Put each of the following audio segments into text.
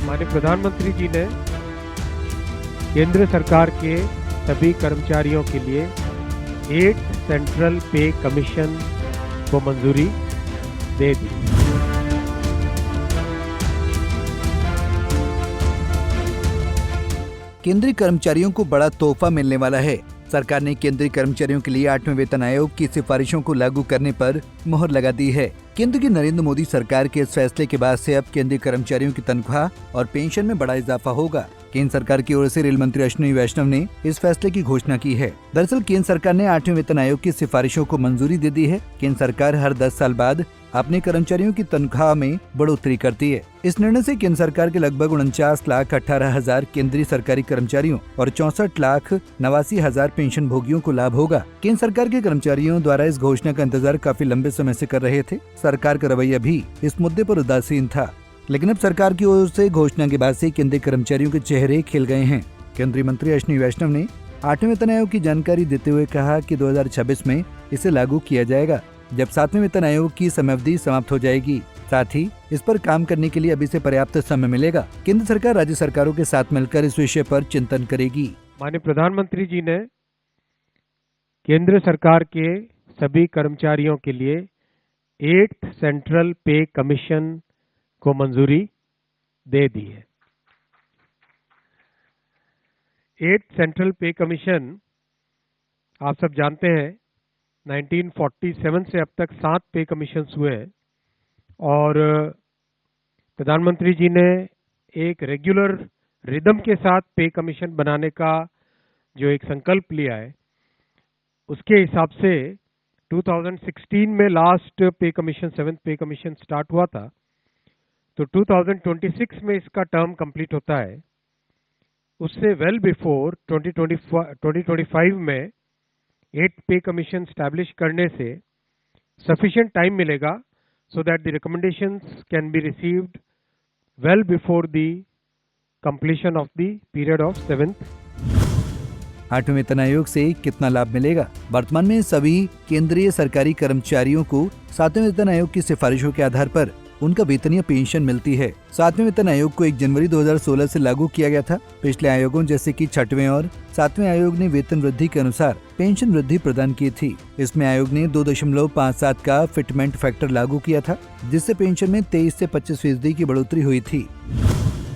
माननीय प्रधानमंत्री जी ने केंद्र सरकार के सभी कर्मचारियों के लिए 8 सेंट्रल पे कमीशन को मंजूरी दे दी। केंद्रीय कर्मचारियों को बड़ा तोहफा मिलने वाला है। सरकार ने केंद्रीय कर्मचारियों के लिए 8वें वेतन आयोग की सिफारिशों को लागू करने पर मुहर लगा दी है। केंद्र की नरेंद्र मोदी सरकार के इस फैसले के बाद से अब केंद्रीय कर्मचारियों की तनख्वाह और पेंशन में बड़ा इजाफा होगा। केंद्र सरकार की ओर से रेल मंत्री अश्विनी वैष्णव ने इस फैसले की घोषणा की है। दरअसल केंद्र सरकार ने 8वें वेतन आयोग की सिफारिशों को मंजूरी दे दी है। केंद्र सरकार हर 10 साल बाद अपने कर्मचारियों की तनख्वाह में बढ़ोतरी करती है। इस निर्णय से केंद्र सरकार के लगभग 49,18,000 केंद्रीय सरकारी कर्मचारियों और 64,89,000 पेंशन भोगियों को लाभ होगा। केंद्र सरकार के कर्मचारियों द्वारा इस घोषणा का इंतजार काफी लंबे समय से कर रहे थे। सरकार का रवैया भी इस मुद्दे पर उदासीन था, लेकिन अब सरकार की ओर से घोषणा के बाद से केंद्रीय कर्मचारियों के चेहरे खिल गए हैं। केंद्रीय मंत्री अश्विनी वैष्णव ने 8वें वेतन आयोग की जानकारी देते हुए कहा कि 2026 में इसे लागू किया जाएगा, जब 7वें वेतन आयोग की समयावधि समाप्त हो जाएगी। साथ ही इस पर काम करने के लिए अभी से पर्याप्त समय मिलेगा। केंद्र सरकार राज्य सरकारों के साथ मिलकर इस विषय पर चिंतन करेगी। माननीय प्रधानमंत्री जी ने केंद्र सरकार के सभी कर्मचारियों के लिए 8 सेंट्रल पे कमीशन को मंजूरी दे दी है। 8 सेंट्रल पे कमीशन आप सब जानते हैं 1947 से अब तक 7 पे कमीशंस हुए हैं और प्रधानमंत्री जी ने एक रेगुलर रिदम के साथ पे कमीशन बनाने का जो एक संकल्प लिया है, उसके हिसाब से 2016 में लास्ट पे कमीशन 7th पे कमीशन स्टार्ट हुआ था, तो 2026 में इसका टर्म कंप्लीट होता है। उससे वेल बिफोर 2025 में 8 पे कमीशन स्टैब्लिश करने से सफिशिएंट टाइम मिलेगा so that the recommendations can be received well before the completion of the period of 7th। 8वें वेतन आयोग से कितना लाभ मिलेगा? वर्तमान में सभी केंद्रीय सरकारी कर्मचारियों को 7वें वेतन आयोग की सिफारिशों के आधार पर उनका वेतन या पेंशन मिलती है। 7वें वेतन आयोग को 1 जनवरी 2016 से लागू किया गया था। पिछले आयोगों जैसे कि 6वें और 7वें आयोग ने वेतन वृद्धि के अनुसार पेंशन वृद्धि प्रदान की थी। इसमें आयोग ने 2.57 का फिटमेंट फैक्टर लागू किया था, जिससे पेंशन में 23 से 25% की बढ़ोतरी हुई थी।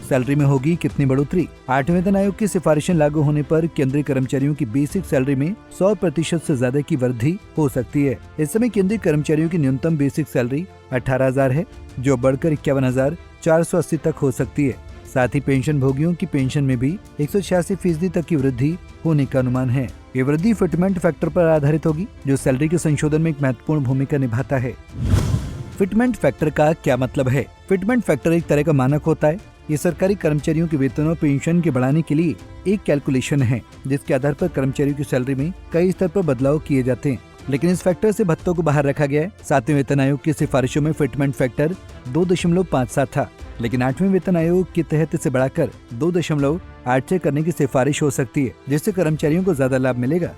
सैलरी में होगी कितनी बढ़ोतरी? 8वें वेतन आयोग की सिफारिशें लागू होने पर केंद्रीय कर्मचारियों की बेसिक सैलरी में 100% से ज्यादा की वृद्धि हो सकती है। इस समय केंद्रीय कर्मचारियों की न्यूनतम बेसिक सैलरी 18,000 है, जो बढ़कर 51,480 तक हो सकती है। साथ ही पेंशन भोगियों की पेंशन में भी 186% तक की वृद्धि होने का अनुमान है। ये वृद्धि फिटमेंट फैक्टर पर आधारित होगी, जो सैलरी के संशोधन में एक महत्वपूर्ण भूमिका निभाता है। फिटमेंट फैक्टर का क्या मतलब है? फिटमेंट फैक्टर एक तरह का मानक होता है। ये सरकारी कर्मचारियों के वेतन और पेंशन के बढ़ाने के लिए एक कैलकुलेशन है, जिसके आधार पर कर्मचारियों की सैलरी में कई स्तर पर बदलाव किए जाते हैं, लेकिन इस फैक्टर से भत्तों को बाहर रखा गया है। 7वें वेतन आयोग की सिफारिशों में फिटमेंट फैक्टर 2.57 था, लेकिन 8वें वेतन आयोग के तहत इसे बढ़ाकर 2.86 करने की सिफारिश हो सकती है, जिससे कर्मचारियों को ज्यादा लाभ मिलेगा।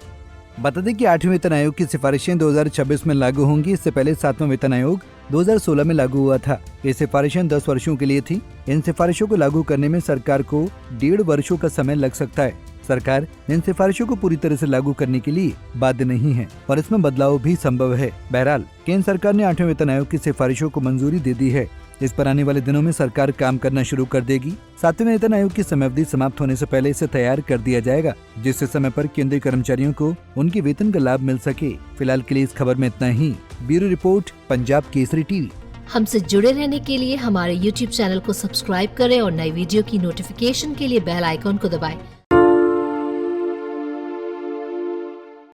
बता दें कि 8वें वेतन आयोग की सिफारिशें 2026 में लागू होंगी। इससे पहले 7वां वेतन आयोग 2016 में लागू हुआ था। ये सिफारिशें 10 वर्षों के लिए थी। इन सिफारिशों को लागू करने में सरकार को 1.5 वर्षों का समय लग सकता है। सरकार इन सिफारिशों को पूरी तरह से लागू करने के लिए बाध्य नहीं है और इसमें बदलाव भी संभव है। बहरहाल केंद्र सरकार ने 8वें वेतन आयोग की सिफारिशों को मंजूरी दे दी है। इस पर आने वाले दिनों में सरकार काम करना शुरू कर देगी। 7वें वेतन आयोग की समयावधि समाप्त होने से पहले इसे तैयार कर दिया जाएगा, जिससे समय पर केंद्रीय कर्मचारियों को उनके वेतन का लाभ मिल सके। फिलहाल के लिए इस खबर में इतना ही। Bureau report, Punjab Kesari TV. हमसे जुड़े रहने के लिए हमारे YouTube चैनल को सब्सक्राइब करें और नई वीडियो की नोटिफिकेशन के लिए बेल आइकॉन को दबाएं।